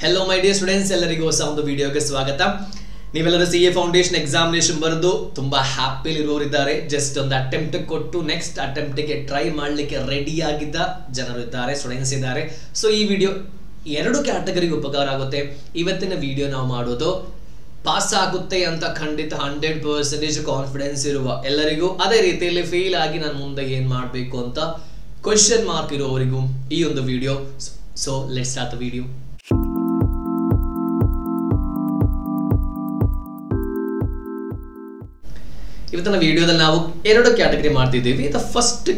Hello my dear students, ಎಲ್ಲರಿಗೂ ಹೊಸ ಒಂದು ವಿಡಿಯೋಗೆ ಸ್ವಾಗತ. ನೀವೆಲ್ಲರೂ CA ಫೌಂಡೇಶನ್ ಎಕ್ಸಾಮಿನೇಷನ್ ಬರೆದು ತುಂಬಾ ಹ್ಯಾಪಿ ಇರೋರಿದ್ದಾರೆ. ಜಸ್ಟ್ ಒಂದು ಅಟೆಂಪ್ಟ್ ಕೊಟ್ಟು ನೆಕ್ಸ್ಟ್ ಅಟೆಂಪ್ಟ್ ಗೆ ಟ್ರೈ ಮಾಡಲಿಕ್ಕೆ ರೆಡಿ ಆಗಿದ್ದ ಜನರು ಇದ್ದಾರೆ, ಸ್ಟೂಡೆಂಟ್ಸ್ ಇದ್ದಾರೆ. ಸೊ ಈ ವಿಡಿಯೋ ಎರಡು ಕ್ಯಾಟಗರಿಗೆ ಉಪಕಾರ ಆಗುತ್ತೆ. ಇವತ್ತಿನ ವಿಡಿಯೋ ನಾವು ಮಾಡೋದು ಪಾಸ್ ಆಗುತ್ತೆ ಅಂತ ಖಂಡಿತ 100% ಕಾನ್ಫಿಡೆನ್ಸ್ ಇರುವ ಎಲ್ಲರಿಗೂ, ಅದೇ ರೀತಿಯಲ್ಲಿ ಫೇಲ್ ಆಗಿ ನಾನು ಮುಂದೆ ಏನು ಮಾಡಬೇಕು ಅಂತ ಕ್ವೆಶ್ಚನ್ ಮಾರ್ಕ್ ಇರೋವರಿಗೂ ಈ ಒಂದು video. So let's start the video. ಇವತ್ತಿನ ವಿಡಿಯೋದಲ್ಲಿ ನಾವು ಎರಡು ಕ್ಯಾಟಗರಿ ಮಾಡ್ತಿದ್ದೀವಿ. ಫಸ್ಟ್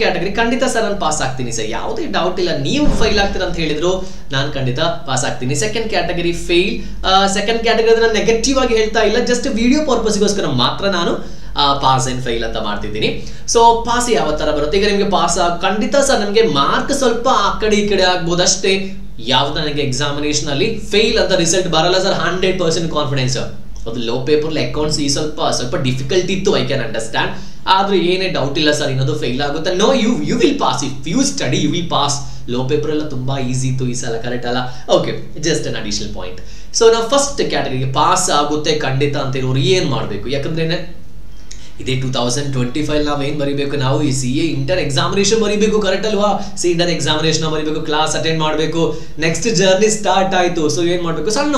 ಕ್ಯಾಟಗರಿ ಖಂಡಿತ ಸರ್ ನಾನು ಪಾಸ್ ಆಗ್ತೀನಿ ಸರ್, ಯಾವುದೇ ಡೌಟ್ ಇಲ್ಲ. ನೀವು ಫೇಲ್ ಆಗ್ತೀರ ಅಂತ ಹೇಳಿದ್ರು ನಾನು ಖಂಡಿತ ಪಾಸ್ ಆಗ್ತೀನಿ. Second category fail. Second category ನಾನು ನೆಗೆಟಿವ್ ಆಗಿ ಹೇಳ್ತಾ ಇಲ್ಲ, ಜಸ್ಟ್ ವಿಡಿಯೋ ಪರ್ಪಸ್ಗೋಸ್ಕರ ಮಾತ್ರ ನಾನು ಪಾಸ್ ಅಂಡ್ ಫೇಲ್ ಅಂತ ಮಾಡ್ತಿದ್ದೀನಿ. ಸೊ ಪಾಸ್ ಯಾವ ತರ ಬರುತ್ತೆ? ಈಗ ನಿಮಗೆ ಪಾಸ್ ಖಂಡಿತ ಸರ್ ನನಗೆ ಮಾರ್ಕ್ ಸ್ವಲ್ಪ ಆ ಕಡೆ ಈ ಕಡೆ ಆಗ್ಬೋದು ಅಷ್ಟೇ. ಯಾವ್ದು ನನಗೆ ಎಕ್ಸಾಮಿನೇಷನ್ ಅಲ್ಲಿ ಫೇಲ್ ಅಂತ ರಿಸಲ್ಟ್ ಬರಲ್ಲ ಸರ್, 100% ಕಾನ್ಫಿಡೆನ್ಸ್. ಅದು ಲೋ ಪೇಪರ್ ಅಕೌಂಟ್ಸ್ ಈ ಸ್ವಲ್ಪ ಡಿಫಿಕಲ್ಟ್ ಇತ್ತು, ಐ ಕ್ಯಾನ್ ಅಂಡರ್ಸ್ಟ್ಯಾಂಡ್. ಆದ್ರೆ ಏನೇ ಡೌಟ್ ಇಲ್ಲ ಸರ್ ಇನ್ನೊಂದು ಫೇಲ್ ಆಗುತ್ತೆ. No, you will pass. If you study you will pass. Law paper ಎಲ್ಲ ತುಂಬಾ ಈಸಿ ಇತ್ತು ಈ ಸಲ, ಕರೆಕ್ಟ್ ಅಲ್ಲ? Okay, just an additional point. So ನಾವು ಫಸ್ಟ್ ಕ್ಯಾಟಗರಿಗೆ ಪಾಸ್ ಆಗುತ್ತೆ ಖಂಡಿತ ಅಂತ ಇರೋರು ಏನ್ ಮಾಡ್ಬೇಕು? ಯಾಕಂದ್ರೆ ಇದೇ 2025 ನಾವು ಏನ್ ಬರೀಬೇಕು? ನಾವು ಈ CA ಇಂಟರ್ ಎಕ್ಸಾಮಿನೇಷನ್ ಬರೀಬೇಕು, ಕರೆಕ್ಟ್ ಅಲ್ವಾ? ಇಂಟರ್ ಎಕ್ಸಾಮಿನೇಷನ್ ಬರೀಬೇಕು, ಕ್ಲಾಸ್ ಅಟೆಂಡ್ ಮಾಡಬೇಕು, ನೆಕ್ಸ್ಟ್ ಜರ್ನಿ ಸ್ಟಾರ್ಟ್ ಆಯ್ತು. ಸೊ ಏನ್ ಮಾಡ್ಬೇಕು? ಸಣ್ಣ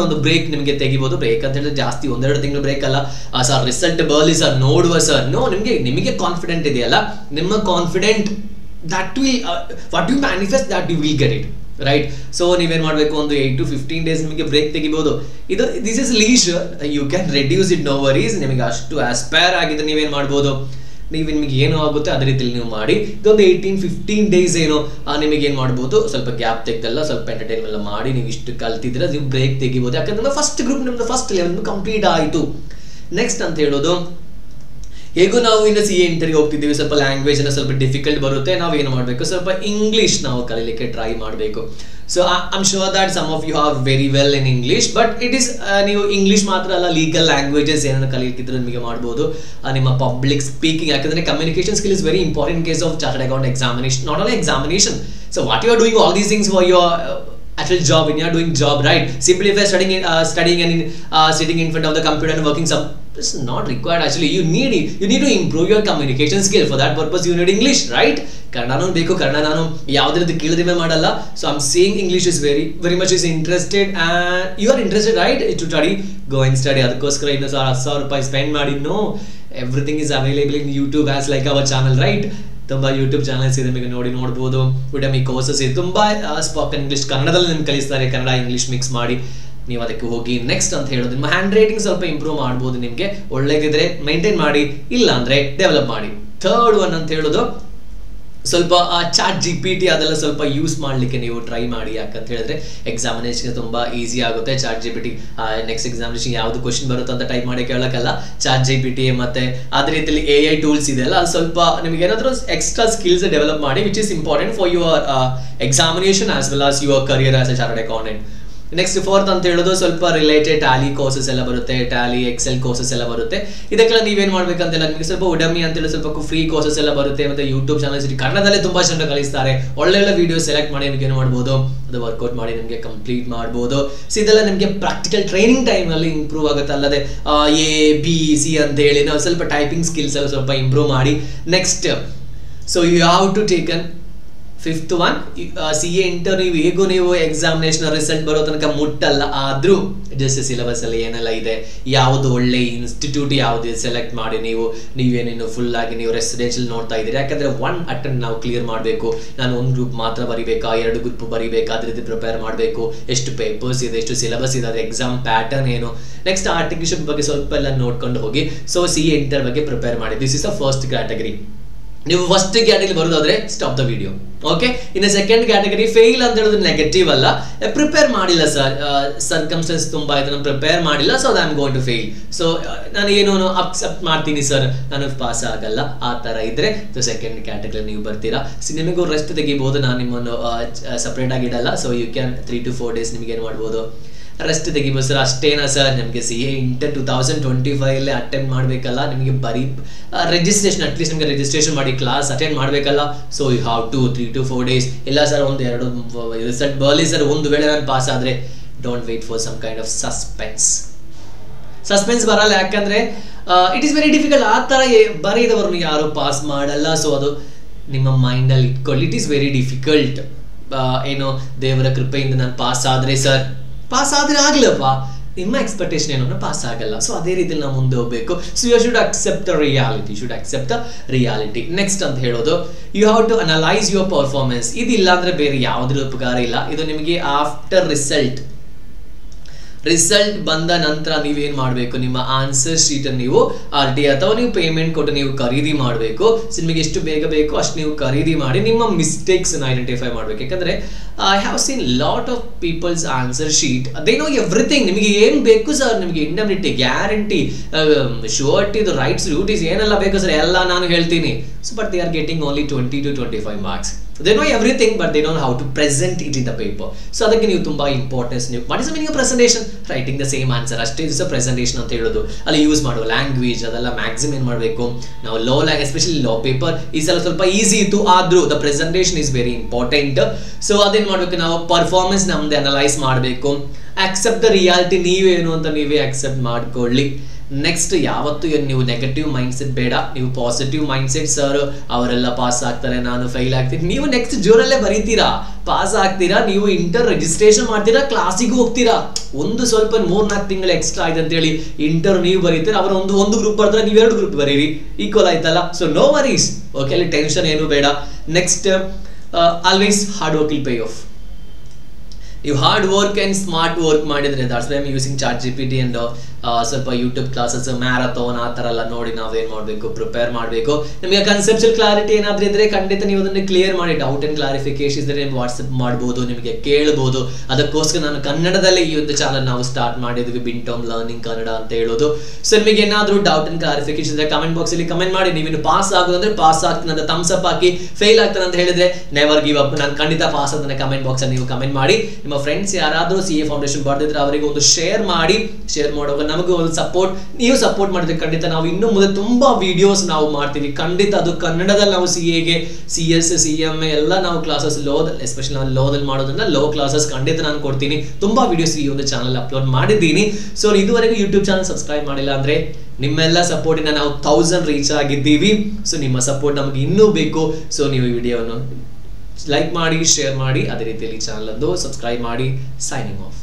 ಒಂದು ಬ್ರೇಕ್ ನಿಮಗೆ ತೆಗಿಬಹುದು. ಬ್ರೇಕ್ ಅಂತ ಹೇಳಿದ್ರೆ ಜಾಸ್ತಿ 1-2 ತಿಂಗಳು ಬ್ರೇಕ್ ಅಲ್ಲ ಸರ್. ರಿಸಲ್ಟ್ ಬರ್ಲಿ ಸರ್, ನೋಡುವ ಸರ್. ನೋ, ನಿಮಗೆ ಕಾನ್ಫಿಡೆಂಟ್ ಇದೆಯಲ್ಲ, ನಿಮ್ಮ confident that will what you manifest that you will get it, right? So ನೀವೇನ್ ಮಾಡ್ಬೇಕು? ಒಂದು 8 to 15 days ನಿಮಗೆ ಬ್ರೇಕ್ ತೆಗಿಬಹುದು. This is leisure, you can reduce it, no worries. ನಿಮಗೆ ಅಷ್ಟು ಆಸ್ಪೈರ್ ಆಗಿದೆ, ನೀವೇನ್ ಮಾಡ್ಬೋದು? ನಿಮಗೆ ಏನು ಆಗುತ್ತೆ ಅದೇ ರೀತಿಯಲ್ಲಿ ನೀವು ಮಾಡಿ. ಇದೊಂದು 18-15 days ಏನು ನಿಮಗೆ ಏನ್ ಮಾಡ್ಬೋದು? ಸ್ವಲ್ಪ ಗ್ಯಾಪ್ ತೆಗೆದಲ್ಲ, ಸ್ವಲ್ಪ ಎಂಟರ್ಟೈನ್ಮೆಂಟ್ ಮಾಡಿ ನೀವು ಇಷ್ಟು ಕಲ್ತಿದ್ರೆ ನೀವು ಬ್ರೇಕ್ ತೆಗಿಬಹುದು. ಯಾಕಂದ್ರೆ ಫಸ್ಟ್ ಗ್ರೂಪ್ ನಿಮ್ದು ಫಸ್ಟ್ ಲೆವೆಲ್ ಕಂಪ್ಲೀಟ್ ಆಯಿತು. ನೆಕ್ಸ್ಟ್ ಅಂತ ಹೇಳೋದು, ಹೇಗೂ ನಾವು ಇನ್ನು CA ಇಂಟರ್ಗೆ ಹೋಗ್ತಿದ್ದೀವಿ, ಸ್ವಲ್ಪ ಲ್ಯಾಂಗ್ವೇಜ್ ಸ್ವಲ್ಪ ಡಿಫಿಕಲ್ಟ್ ಬರುತ್ತೆ. ನಾವು ಏನು ಮಾಡಬೇಕು? ಸ್ವಲ್ಪ ಇಂಗ್ಲಿಷ್ ನಾವು ಕಲೀಲಿಕ್ಕೆ ಟ್ರೈ ಮಾಡಬೇಕು. So I am sure that some of you are very well in English, but it is ನೀವು ಇಂಗ್ಲಿಷ್ ಮಾತ್ರ ಅಲ್ಲ, ಲೀಗಲ್ ಲ್ಯಾಂಗ್ವೇಜಸ್ ಏನನ್ನು ಕಲಿಯಕ್ಕಿದ್ರೆ ನಿಮಗೆ ಮಾಡ್ಬೋದು. ನಿಮ್ಮ ಪಬ್ಲಿಕ್ ಸ್ಪೀಕಿಂಗ್, ಯಾಕಂದ್ರೆ communication skill is very important case of chartered account examination. Not only examination, so what you are doing all these things for your actual job, when you are doing job, right? Simply if you are studying and sitting in front of the computer and working some, it's not required actually. You need to improve your communication skill. For that purpose you need English, right? ಕನ್ನಡನೂ ಬೇಕು. ಕನ್ನಡ ನಾನು ಯಾವುದೇ ರೀತಿ ಕೀಳದಿಮೆ ಮಾಡಲ್ಲ. So I am saying English is very much is interested and you are interested, right? To study, go and study. ಅದಕ್ಕೋಸ್ಕರ ಇನ್ನು 10,000 ರೂಪಾಯಿ ಸ್ಪೆಂಡ್ ಮಾಡಿ. No, everything is available in YouTube as like our channel, right? ತುಂಬಾ YouTube channels ಇದೆ, ನಿಮಗೆ ನೋಡ್ಬೋದು. ಉಡಮಿ courses ಇದೆ, ತುಂಬಾ ಸ್ಪೋಕನ್ ಇಂಗ್ಲಿಷ್ ಕನ್ನಡದಲ್ಲಿ ನಿಮ್ಗೆ ಕಲಿಸ್ತಾರೆ. ಕನ್ನಡ ಇಂಗ್ಲಿಷ್ ಮಿಕ್ಸ್ ಮಾಡಿ ನೀವು ಅದಕ್ಕೆ ಹೋಗಿ. ನೆಕ್ಸ್ಟ್ ಅಂತ ಹೇಳೋದು, ನಿಮ್ಮ ಹ್ಯಾಂಡ್ ರೈಟಿಂಗ್ ಸ್ವಲ್ಪ ಇಂಪ್ರೂವ್ ಮಾಡ್ಬೋದು. ನಿಮಗೆ ಒಳ್ಳೆದಿದ್ರೆ ಮೇಂಟೈನ್ ಮಾಡಿ, ಇಲ್ಲ ಅಂದ್ರೆ ಡೆವಲಪ್ ಮಾಡಿ. ಥರ್ಡ್ ಒನ್ ಅಂತ ಹೇಳೋದು, ಸ್ವಲ್ಪ ಚಾಟ್ GPT ಅದೆಲ್ಲ ಸ್ವಲ್ಪ ಯೂಸ್ ಮಾಡಲಿಕ್ಕೆ ನೀವು ಟ್ರೈ ಮಾಡಿ. ಯಾಕಂತ ಹೇಳಿದ್ರೆ ಎಕ್ಸಾಮಿನೇಷನ್ ತುಂಬಾ ಈಸಿ ಆಗುತ್ತೆ. ಚಾಟ್ GPT ನೆಕ್ಸ್ಟ್ ಎಕ್ಸಾಮಿನೇಷನ್ ಯಾವ್ದು ಕ್ವಶನ್ ಬರುತ್ತೆ ಅಂತ ಟೈಪ್ ಮಾಡಿ ಕೇಳಕ್ಕಲ್ಲ. ಚಾಟ್ GPT ಮತ್ತೆ ಅದೇ ರೀತಿಯಲ್ಲಿ AI ಟೂಲ್ಸ್ ಇದೆ ಅಲ್ಲ, ಅದು ಸ್ವಲ್ಪ ನಿಮ್ಗೆ ಏನಾದರೂ ಎಕ್ಸ್ಟ್ರಾ ಸ್ಕಿಲ್ಸ್ ಡೆವಲಪ್ ಮಾಡಿ, which is important for your examination as well as your career as A chartered accountant. Next fourth ಅಂತ ಹೇಳೋದು, ಸ್ವಲ್ಪ ರಿಲೇಟೆಡ್ ಟ್ಯಾಲಿ ಕೋರ್ಸಸ್ ಎಲ್ಲ ಬರುತ್ತೆ, ಟ್ಯಾಲಿ ಎಕ್ಸೆಲ್ ಕೋರ್ಸಸ್ ಎಲ್ಲ ಬರುತ್ತೆ. ಇದಕ್ಕೆಲ್ಲ ನೀವೇನ್ ಮಾಡ್ಬೇಕಂತೆಲ್ಲ ನಿಮಗೆ ಸ್ವಲ್ಪ ಉಡಮಿ ಅಂತ ಹೇಳಿ ಸ್ವಲ್ಪ ಫ್ರೀ ಕೋರ್ಸಸ್ ಎಲ್ಲ ಬರುತ್ತೆ. ಮತ್ತೆ ಯೂಟ್ಯೂಬ್ ಚಾನಲ್ಸ್ ಕನ್ನಡದಲ್ಲೇ ತುಂಬಾ ಚೆನ್ನಾಗಿ ಕಲಿಸ್ತಾರೆ. ಒಳ್ಳೆ ವಿಡಿಯೋ ಸೆಲೆಕ್ಟ್ ಮಾಡಿ ನಿಮ್ಗೆ ಏನು ಮಾಡ್ಬೋದು? ಅದು ವರ್ಕೌಟ್ ಮಾಡಿ ನಿಮಗೆ ಕಂಪ್ಲೀಟ್ ಮಾಡ್ಬೋದು. ಸೊ ಇದೆಲ್ಲ ನಿಮಗೆ ಪ್ರಾಕ್ಟಿಕಲ್ ಟ್ರೈನಿಂಗ್ ಟೈಮ್ ಅಲ್ಲಿ ಇಂಪ್ರೂವ್ ಆಗುತ್ತೆ. ಅಲ್ಲದೆ ABC ಅಂತ ಹೇಳಿ ನಾವು ಸ್ವಲ್ಪ ಟೈಪಿಂಗ್ ಸ್ಕಿಲ್ಸ್ ಎಲ್ಲ ಸ್ವಲ್ಪ ಇಂಪ್ರೂವ್ ಮಾಡಿ. Next, so you have to taken fifth one, CA interview ಹೇಗೂ ನೀವು ಎಕ್ಸಾಮಿನೇಷನ್ ರಿಸಲ್ಟ್ ಬರೋ ತನಕ ಮುಟ್ಟಲ್ಲ. ಆದ್ರೂ ಜಸ್ಟ್ ಸಿಲೆಬಸ್ ಅಲ್ಲಿ ಏನೆಲ್ಲ ಇದೆ, ಯಾವುದು ಒಳ್ಳೆ ಇನ್ಸ್ಟಿಟ್ಯೂಟ್ ಯಾವ್ದು ಸೆಲೆಕ್ಟ್ ಮಾಡಿ ನೀವೇನೇನು ಫುಲ್ ಆಗಿ ನೀವು ರೆಸಿಡೆನ್ಷಿಯಲ್ ನೋಡ್ತಾ ಇದ್ದೀರಿ. ಯಾಕಂದ್ರೆ 1 ಅಟೆಂಪ್ಟ್ ನಾವು ಕ್ಲಿಯರ್ ಮಾಡಬೇಕು. ನಾನು 1 ಗ್ರೂಪ್ ಮಾತ್ರ ಬರಿಬೇಕಾ, 2 ಗ್ರೂಪ್ ಬರಿಬೇಕಾ, ಅದೇ ರೀತಿ ಪ್ರಿಪೇರ್ ಮಾಡಬೇಕು. ಎಷ್ಟು ಪೇಪರ್ಸ್ ಇದೆ, ಎಷ್ಟು ಸಿಲೆಬಸ್ ಇದೆ, ಅದು ಎಕ್ಸಾಮ್ ಪ್ಯಾಟರ್ನ್ ಏನು. ನೆಕ್ಸ್ಟ್ ಆರ್ಟಿಕಲ್ಶಿಪ್ ಬಗ್ಗೆ ಸ್ವಲ್ಪ ಎಲ್ಲ ನೋಡ್ಕೊಂಡು ಹೋಗಿ. ಸೊ CA ಇಂಟರ್ ಬಗ್ಗೆ ಪ್ರಿಪೇರ್ ಮಾಡಿ. This is the first category. ನೀವು ಫಸ್ಟ್ ಕ್ಯಾಟಗರಿ ಬರೋದಾದ್ರೆ ಸ್ಟಾಪ್ ದ ವಿಡಿಯೋ, ಓಕೆ? ಇನ್ನು ಸೆಕೆಂಡ್ ಕ್ಯಾಟಗರಿ ಫೇಲ್ ಅಂತ ಹೇಳೋದು ನೆಗೆಟಿವ್ ಅಲ್ಲ, ಪ್ರಿಪೇರ್ ಮಾಡಿಲ್ಲ ಸರ್, ಸರ್ಕಮ್ಸ್ಟೆನ್ಸ್ ತುಂಬಾ ಆಯ್ತು, ನಾನು ಪ್ರಿಪೇರ್ ಮಾಡಿಲ್ಲ, so I am going to fail. So ನಾನು ಏನೋ ಅಕ್ಸೆಪ್ಟ್ ಮಾಡ್ತೀನಿ ಸರ್, ನಾನು ಪಾಸ್ ಆಗಲ್ಲ, ಆ ತರ ಇದ್ರೆ ಸೆಕೆಂಡ್ ಕ್ಯಾಟಗರಿ ನೀವು ಬರ್ತೀರಾ. ನಿಮಗೂ ರೆಸ್ಟ್ ತೆಗಿಬಹುದು, ನಾನು ನಿಮ್ಮನ್ನು ಸಪ್ರೇಟ್ ಆಗಿ ಇಡಲ್ಲ. So you can 3 to 4 days ನಿಮ್ಗೆ ಏನು ಮಾಡ್ಬೋದು? ರೆಸ್ಟ್ ತೆಗಿಬೋದು ಸರ್. ಅಷ್ಟೇನಾ ಸರ್, ನಿಮಗೆ CA ಇಂಟರ್ 2025 ಅಟೆಂಡ್ ಮಾಡಬೇಕಲ್ಲ, ನಿಮಗೆ ಬರೀ ರಿಜಿಸ್ಟ್ರೇಷನ್ ಅಟ್ಲೀಸ್ಟ್ ನಿಮಗೆ ರಿಜಿಸ್ಟ್ರೇಷನ್ ಮಾಡಿ ಕ್ಲಾಸ್ ಅಟೆಂಡ್ ಮಾಡಬೇಕಲ್ಲ. So you have to 3 to 4 days. ಇಲ್ಲ ಸರ್ ಒಂದು 2 ರಿಸಲ್ಟ್ ಬರಲಿ ಸರ್, ಒಂದು ವೇಳೆ ನಾನು ಪಾಸ್ ಆದರೆ, don't wait for some kind of suspense ಬರಲ್ಲ. ಯಾಕಂದ್ರೆ ಇಟ್ ಈಸ್ ವೆರಿ ಡಿಫಿಕಲ್ಟ್. ಆ ಥರ ಬರೆದವ್ರನ್ನ ಯಾರು ಪಾಸ್ ಮಾಡಲ್ಲ. ಸೊ ಅದು ನಿಮ್ಮ ಮೈಂಡಲ್ಲಿ ಇಟ್ಕೊಳ್ಳಿ. It is very difficult. ಏನು ದೇವರ ಕೃಪೆಯಿಂದ ನಾನು ಪಾಸ್ ಆದರೆ ಸರ್, ಪಾಸ್ ಆದರೆ ಆಗ್ಲಪ್ಪ, ನಿಮ್ಮ ಎಕ್ಸ್ಪೆಕ್ಟೇಷನ್ ಏನೋ ಪಾಸ್ ಆಗಲ್ಲ. ಸೊ ಅದೇ ರೀತಿಯಲ್ಲಿ ನಾವು ಮುಂದೆ ಹೋಗ್ಬೇಕು. So you should accept the reality. Next ಅಂತ ಹೇಳೋದು, you have to analyse your performance. ಇದಿಲ್ಲ ಅಂದ್ರೆ ಬೇರೆ ಯಾವುದ್ರ ಉಪಕಾರ ಇಲ್ಲ. ಇದು ನಿಮಗೆ ಆಫ್ಟರ್ ರಿಸಲ್ಟ್ ಬಂದ ನಂತರ ನೀವೇನ್ ಮಾಡಬೇಕು, ನಿಮ್ಮ ಆನ್ಸರ್ ಶೀಟ್ ಅನ್ನು ನೀವು RT ಅಥವಾ ನೀವು ಪೇಮೆಂಟ್ ಕೊಟ್ಟು ನೀವು ಖರೀದಿ ಮಾಡಬೇಕು. ನಿಮಗೆ ಎಷ್ಟು ಬೇಗ ಬೇಕು ಅಷ್ಟು ನೀವು ಖರೀದಿ ಮಾಡಿ ನಿಮ್ಮ ಮಿಸ್ಟೇಕ್ಸ್ ಐಡೆಂಟಿಫೈ ಮಾಡಬೇಕು. ಯಾಕಂದ್ರೆ I have seen lot of peoples answer sheet, they know everything. ನಿಮಗೆ ಏನ್ ಬೇಕು ಸರ್, ನಿಮಗೆ indemnity, guarantee, surety, rights, duties ಏನೆಲ್ಲ ಬೇಕು ಸರ್ ಎಲ್ಲ ನಾನು ಹೇಳ್ತೀನಿ. So but they are getting only 20 to 25 marks. They know everything, but they don't know how to present it in the paper. So ಅದಕ್ಕೆ ನೀವು ತುಂಬಾ ಇಂಪಾರ್ಟೆನ್ಸ್ ನೀವು what is the meaning of presentation, writing the same answer, ಅಷ್ಟೇ ದಿವಸ presentation ಅಂತ ಹೇಳೋದು. ಅಲ್ಲಿ use ಮಾಡುವ ಲ್ಯಾಂಗ್ವೇಜ್ ಅದೆಲ್ಲ ಮ್ಯಾಕ್ಸಿಮಮ್ ಏನು ಮಾಡಬೇಕು ನಾವು, ಎಸ್ಪೆಷಲಿ ಲಾ ಪೇಪರ್ ಈ ಸಲ ಸ್ವಲ್ಪ ಈಸಿ ಇತ್ತು, ಆದ್ರೂ the presentation is very important. So ಅದೇನು ಮಾಡಬೇಕು, ನಾವು ಪರ್ಫಾರ್ಮೆನ್ಸ್ ನಮ್ದು ಅನಲೈಸ್ ಮಾಡಬೇಕು. ಅಕ್ಸೆಪ್ಟ್ ದ ರಿಯಾಲಿಟಿ, ನೀವೇನು ಅಂತ ನೀವೇ ಅಕ್ಸೆಪ್ಟ್ ಮಾಡ್ಕೊಳ್ಳಿ. ನೆಕ್ಸ್ಟ್, ಯಾವತ್ತು ನೀವು ನೆಗೆಟಿವ್ ಮೈಂಡ್ ಸೆಟ್ ಬೇಡ, ನೀವು ಪಾಸಿಟಿವ್ ಮೈಂಡ್ ಸೆಟ್. ಸರ್ ಅವರೆಲ್ಲ ಪಾಸ್ ಆಗ್ತಾರೆ, ನಾನು ಫೈಲ್ ಆಗ್ತೀನಿ, ನೀವು ನೆಕ್ಸ್ಟ್ ಜೋರಲ್ಲೇ ಬರೀತೀರಾ, ಪಾಸ್ ಆಗ್ತೀರಾ, ನೀವು ಇಂಟರ್ ರಿಜಿಸ್ಟ್ರೇಷನ್ ಮಾಡ್ತೀರಾ, ಕ್ಲಾಸಿಗೆ ಹೋಗ್ತೀರಾ. ಒಂದು ಸ್ವಲ್ಪ 3-4 ತಿಂಗಳು ಎಕ್ಸ್ಟ್ರಾ ಆಯ್ತು ಅಂತೇಳಿ ಇಂಟರ್ ನೀವು ಬರೀತೀರಾ, ಅವರ ಒಂದು ಗ್ರೂಪ್ ಬರ್ತಾರೆ, ನೀವು 2 ಗ್ರೂಪ್ ಬರೀರಿ, ಈಕ್ವಲ್ ಆಯ್ತಲ್ಲ. ಸೊ ನೋ ವರೀಸ್, ಓಕೆ, ಅಲ್ಲಿ ಟೆನ್ಷನ್ ಏನು ಬೇಡ. Next, always hard work will pay off. ನೀವು hard work and smart work ಮಾಡಿದ್ರೆ, that's why I am using ChatGPT and ಸ್ವಲ್ಪ ಯೂಟ್ಯೂಬ್ ಕ್ಲಾಸಸ್, ಮ್ಯಾರಥಾನ್ ಆ ಥರ ಎಲ್ಲ ನೋಡಿ ನಾವೇನು ಮಾಡಬೇಕು, ಪ್ರಿಪೇರ್ ಮಾಡಬೇಕು. ನಿಮಗೆ ಕನ್ಸೆಪ್ಚುಯಲ್ ಕ್ಲಾರಿಟಿ ಏನಾದರೂ ಇದ್ದರೆ ಖಂಡಿತ ನೀವು ಅದನ್ನು ಕ್ಲಿಯರ್ ಮಾಡಿ. ಡೌಟ್ ಆ್ಯಂಡ್ ಕ್ಲಾರಿಫಿಕೇಶನ್ ಇದ್ದರೆ ನೀವು ವಾಟ್ಸಪ್ ಮಾಡ್ಬೋದು, ನಿಮಗೆ ಕೇಳ್ಬೋದು. ಅದಕ್ಕೋಸ್ಕರ ನಾನು ಕನ್ನಡದಲ್ಲಿ ಈ ಒಂದು ಚಾನಲ್ ನಾವು ಸ್ಟಾರ್ಟ್ ಮಾಡಿದ್ವಿ, ಬಿಂಟಾಮ್ ಲರ್ನಿಂಗ್ ಕನ್ನಡ ಅಂತ ಹೇಳೋದು. ಸೊ ನಿಮಗೆ ಏನಾದರೂ ಡೌಟ್ ಆ್ಯಂಡ್ ಕ್ಲಾರಿಫಿಕೇಶನ್ ಇದ್ದರೆ ಕಮೆಂಟ್ ಬಾಕ್ಸಲ್ಲಿ ಕಮೆಂಟ್ ಮಾಡಿ. ನೀವಿನ್ನು ಪಾಸ್ ಆಗೋದಂದ್ರೆ ಪಾಸ್ ಆಗ್ತೀನಿ ಅಂತ ಥಮ್ಸ್ ಅಪ್ ಹಾಕಿ, ಫೇಲ್ ಆಗ್ತಾನೆ ಅಂತ ಹೇಳಿದ್ರೆ ನೆವರ್ ಗಿವ್ ಅಪ್, ನಾನು ಖಂಡಿತ ಪಾಸ್ ಅಂತ ಕಮೆಂಟ್ ಬಾಕ್ಸಲ್ಲಿ ನೀವು ಕಮೆಂಟ್ ಮಾಡಿ. ನಿಮ್ಮ ಫ್ರೆಂಡ್ಸ್ ಯಾರಾದರೂ CA ಫೌಂಡೇಶನ್ ಬರ್ದಿದ್ರೆ ಅವರಿಗೆ ಒಂದು ಶೇರ್ ಮಾಡಿ. ಶೇರ್ ಮಾಡುವಾಗ ನಮಗೂ ಒಂದು ಸಪೋರ್ಟ್, ನೀವು ಸಪೋರ್ಟ್ ಮಾಡಿದ್ರೆ ಖಂಡಿತ ನಾವು ಇನ್ನು ಮುಂದೆ ತುಂಬಾ ವಿಡಿಯೋಸ್ ನಾವು ಮಾಡ್ತೀವಿ. ಖಂಡಿತ ಅದು ಕನ್ನಡದಲ್ಲಿ ನಾವು CAಗೆ CS CMA ಎಲ್ಲ ನಾವು ಕ್ಲಾಸಸ್ ಲೋದಲ್ಲಿ, ಎಸ್ಪೆಷಲಿ ನಾವು ಲೋದಲ್ಲಿ ಮಾಡೋದ್ರಿಂದ ಲೋ ಕ್ಲಾಸಸ್ ಖಂಡಿತ ನಾನು ಕೊಡ್ತೀನಿ. ತುಂಬಾ ವಿಡಿಯೋಸ್ ಈ ಒಂದು ಚಾನಲ್ ಅಪ್ಲೋಡ್ ಮಾಡಿದ್ದೀನಿ. ಸೊ ಇದುವರೆಗೂ ಯೂಟ್ಯೂಬ್ ಚಾನಲ್ ಸಬ್ಸ್ಕ್ರೈಬ್ ಮಾಡಿಲ್ಲ ಅಂದ್ರೆ ನಿಮ್ಮೆಲ್ಲ ಸಪೋರ್ಟಿಂದ ನಾವು 1000 ರೀಚ್ ಆಗಿದ್ದೀವಿ. ಸೊ ನಿಮ್ಮ ಸಪೋರ್ಟ್ ನಮಗೆ ಇನ್ನೂ ಬೇಕು. ಸೊ ನೀವು ಈ ವಿಡಿಯೋವನ್ನು ಲೈಕ್ ಮಾಡಿ, ಶೇರ್ ಮಾಡಿ, ಅದೇ ರೀತಿಯಲ್ಲಿ ಚಾನಲ್ ಅನ್ನು ಸಬ್ಸ್ಕ್ರೈಬ್ ಮಾಡಿ. Signing off.